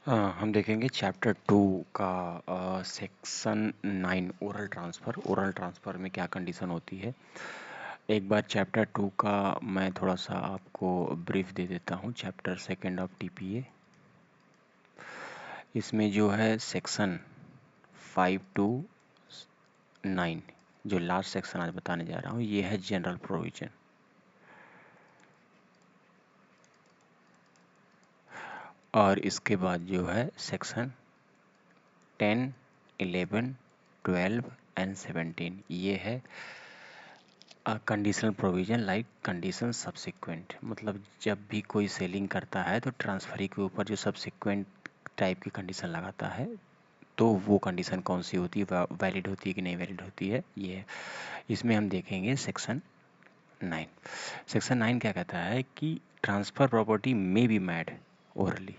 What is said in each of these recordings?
हम देखेंगे चैप्टर 2 का section 9 oral transfer. Oral transfer में क्या कंडीशन होती है, एक बार चैप्टर 2 का मैं थोड़ा सा आपको ब्रीफ दे देता हूँ। चैप्टर सेकेंड ऑफ टीपीए, इसमें जो है सेक्शन 5 to 9, जो लास्ट सेक्शन आज बताने जा रहा हूँ, ये है जनरल प्रोविजन। और इसके बाद जो है सेक्शन 10, 11, 12 एंड 17, ये है conditional provision like condition subsequent. मतलब जब भी कोई सेलिंग करता है तो ट्रांसफरी के ऊपर जो सब्सिक्वेंट टाइप की कंडीशन लगाता है, तो वो कंडीशन कौन सी होती है, वैलिड होती है कि नहीं वैलिड होती है, ये इसमें हम देखेंगे सेक्शन 9। सेक्शन 9 क्या कहता है कि transfer property may be mad orally,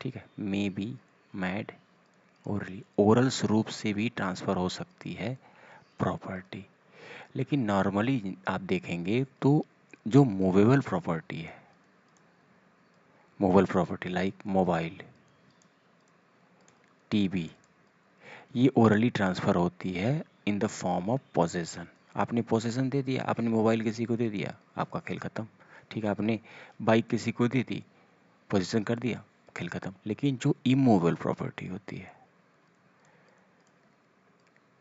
ठीक है, may be mad orally, oral रूप से भी ट्रांसफ़र हो सकती है प्रॉपर्टी। लेकिन नॉर्मली आप देखेंगे तो जो मूवेबल प्रॉपर्टी है, movable property like mobile, TV, ये ओरली ट्रांसफ़र होती है in the form of possession. आपने पोजेसन दे दिया, आपने मोबाइल किसी को दे दिया, आपका खेल ख़त्म। ठीक है, आपने बाइक किसी को दे दी, पोजेसन कर दिया, खेल ख़त्म। लेकिन जो इमूवेबल प्रॉपर्टी होती है,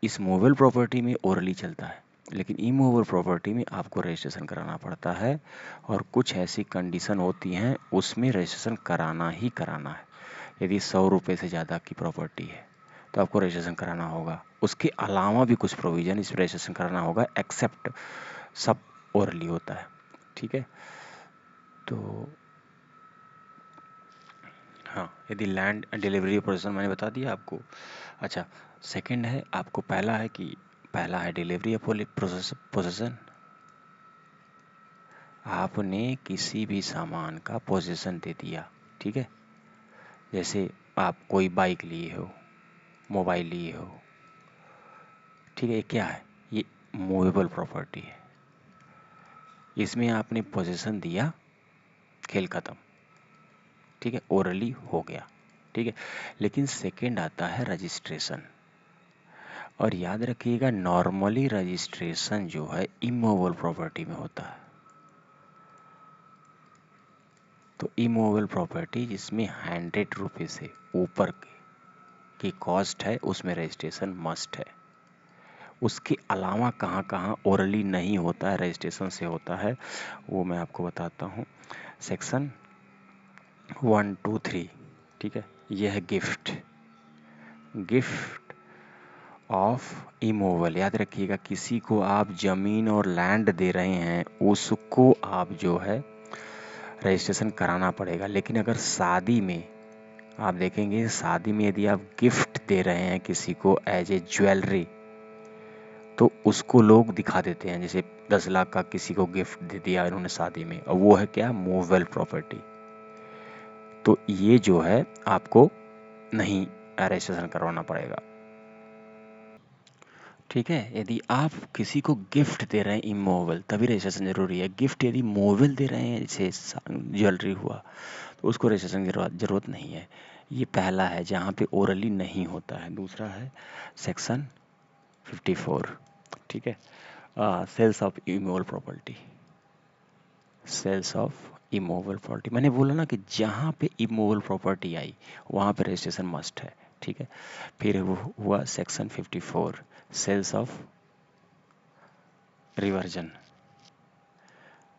इस मूवेबल प्रॉपर्टी में ओरली चलता है, लेकिन इमूवेबल प्रॉपर्टी में आपको रजिस्ट्रेशन कराना पड़ता है। और कुछ ऐसी कंडीशन होती हैं, उसमें रजिस्ट्रेशन कराना ही कराना है। यदि 100 रुपये से ज़्यादा की प्रॉपर्टी है तो आपको रजिस्ट्रेशन कराना होगा। उसके अलावा भी कुछ प्रोविज़न इस रजिस्ट्रेशन कराना होगा, एक्सेप्ट सब ओरली होता है। ठीक है, तो हाँ, यदि लैंड डिलीवरी पोजीशन मैंने बता दिया आपको। अच्छा, सेकंड है, आपको पहला है कि पहला है डिलीवरी पोजीशन। आपने किसी भी सामान का पोजीशन दे दिया, ठीक है, जैसे आप कोई बाइक लिए हो, मोबाइल लिए हो, ठीक है, ये क्या है, ये मूवेबल प्रॉपर्टी है। इसमें आपने पोजीशन दिया, खेल खत्म, ठीक है, ओरली हो गया, ठीक है। लेकिन सेकंड आता है रजिस्ट्रेशन। और याद रखिएगा, नॉर्मली रजिस्ट्रेशन जो है इमूवेबल प्रॉपर्टी में होता है। तो इमूवेबल प्रॉपर्टी जिसमें 100 रुपये से ऊपर की कॉस्ट है, उसमें रजिस्ट्रेशन मस्ट है। उसके अलावा कहाँ कहाँ ओरली नहीं होता है, रजिस्ट्रेशन से होता है, वो मैं आपको बताता हूँ। सेक्शन 1, 2, 3, ठीक है, यह है गिफ्ट। गिफ्ट ऑफ इमूवेबल, याद रखिएगा, किसी को आप ज़मीन और लैंड दे रहे हैं, उसको आप जो है रजिस्ट्रेशन कराना पड़ेगा। लेकिन अगर शादी में आप देखेंगे, शादी में यदि आप गिफ्ट दे रहे हैं किसी को एज ए ज्वेलरी, तो उसको लोग दिखा देते हैं, जैसे 10 लाख का किसी को गिफ्ट दे दिया इन्होंने शादी में, और वो है क्या, मूवेबल प्रॉपर्टी। तो ये जो है आपको नहीं रजिस्ट्रेशन करवाना पड़ेगा। ठीक है, यदि आप किसी को गिफ्ट दे रहे हैं इमूवेबल, तभी रजिस्ट्रेशन जरूरी है। गिफ्ट यदि मूवेबल दे रहे हैं, जैसे ज्वेलरी हुआ, तो उसको रजिस्ट्रेशन की जरूरत नहीं है। ये पहला है जहाँ पे ओरली नहीं होता है। दूसरा है सेक्शन 54, ठीक है, sales of immovable property. Sales of immovable property, मैंने बोला ना कि जहाँ पे इमूवेबल प्रॉपर्टी आई वहाँ पे रजिस्ट्रेशन मस्ट है, ठीक है। फिर वो हुआ सेक्शन 54, सेल्स ऑफ रिवर्जन।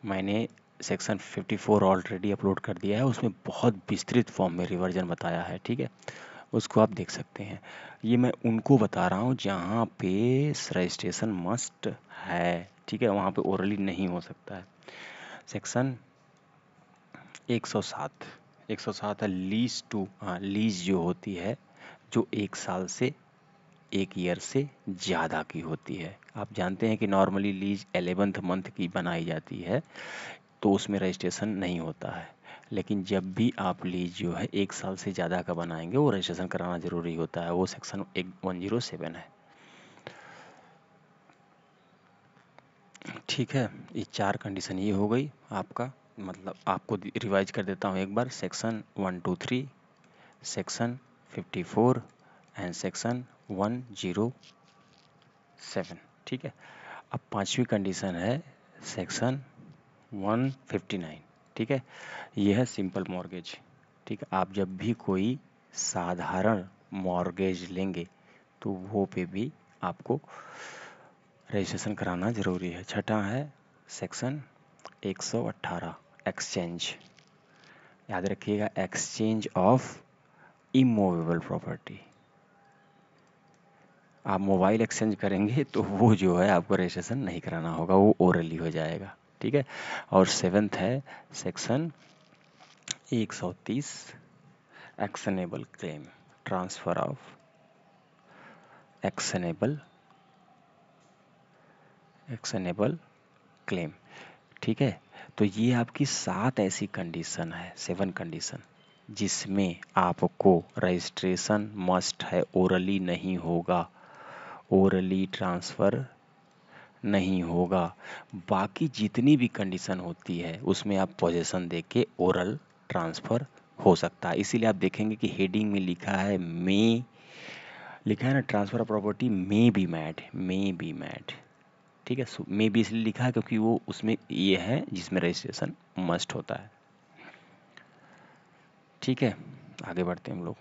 मैंने सेक्शन 54 ऑलरेडी अपलोड कर दिया है, उसमें बहुत विस्तृत फॉर्म में रिवर्जन बताया है, ठीक है, उसको आप देख सकते हैं। ये मैं उनको बता रहा हूँ जहाँ पे रजिस्ट्रेशन मस्ट है, ठीक है, वहाँ पे ओरली नहीं हो सकता है। सेक्शन 107 है लीज टू, हाँ, लीज जो होती है, जो 1 साल से 1 ईयर से ज़्यादा की होती है। आप जानते हैं कि नॉर्मली लीज 11th मंथ की बनाई जाती है, तो उसमें रजिस्ट्रेशन नहीं होता है। लेकिन जब भी आप लीज जो है 1 साल से ज़्यादा का बनाएंगे, वो रजिस्ट्रेशन कराना ज़रूरी होता है, वो सेक्शन 107 है। ठीक है, ये 4 कंडीशन ये हो गई आपका, मतलब आपको रिवाइज कर देता हूँ एक बार। Section 1, 2, 3, section 54 and section 107। ठीक है, अब पांचवी कंडीशन है सेक्शन 159। ठीक है, यह है सिंपल मॉर्गेज। ठीक है, आप जब भी कोई साधारण मॉर्गेज लेंगे तो वो पे भी आपको रजिस्ट्रेशन कराना जरूरी है। छठा है सेक्शन 118 एक्सचेंज। याद रखिएगा, एक्सचेंज ऑफ इमूवेबल प्रॉपर्टी। आप मोबाइल एक्सचेंज करेंगे तो वो जो है आपको रजिस्ट्रेशन नहीं कराना होगा, वो ओरली हो जाएगा। ठीक है, और सेवेंथ है section 130 actionable claim, transfer of actionable claim. ठीक है, तो ये आपकी 7 ऐसी कंडीशन है, 7 कंडीशन, जिसमें आपको रजिस्ट्रेशन मस्ट है, ओरली नहीं होगा, ओरली ट्रांसफ़र नहीं होगा। बाकी जितनी भी कंडीशन होती है उसमें आप पोजीशन दे के ओरल ट्रांसफ़र हो सकता है। इसीलिए आप देखेंगे कि हेडिंग में लिखा है मे, लिखा है ना, transfer of property may be mad. ठीक है, मे बी इसलिए लिखा है क्योंकि वो उसमें ये है जिसमें रजिस्ट्रेशन मस्ट होता है। ठीक है, आगे बढ़ते हैं हम लोग।